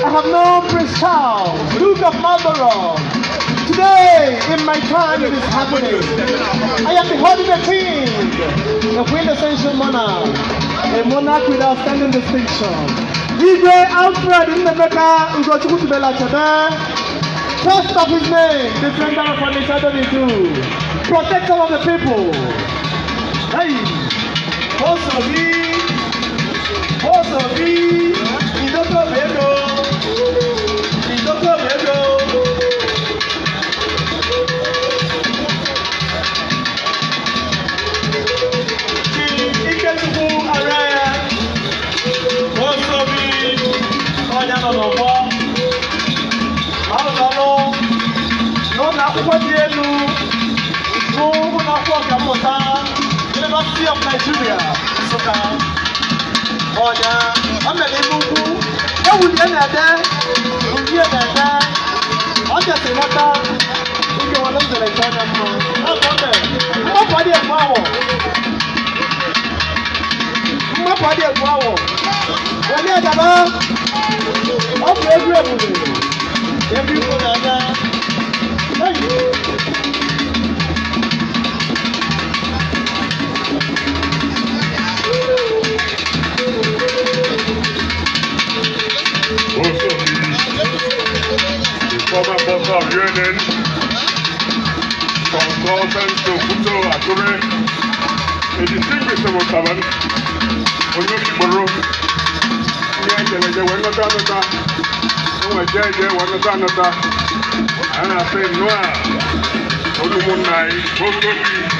I have known Prince Charles, Duke of Marlborough. Today, in my time, it is happening. I am beholding a king, a quintessential monarch, a monarch with outstanding distinction. Igwe Alfred Nneka Ugochukwu Belachebe, first of his name, defender of Onitsha Donidu, protector of the people. Hey, Osobi, Idoko Bedo. University of Nigeria, Soka. Oh yeah, I'm a little. I will be there. Will be there. I'm just a matter. If you want to let them know, my body is wow. My body is wow. When you're there, I'm every former boss of UNN, consultant to Kuto Akure, a distinguished Saban, Oyoki Boro, Yankee, Wanata, Jaja, Wanata, and I say, Noah, Olumunai, Bosobi.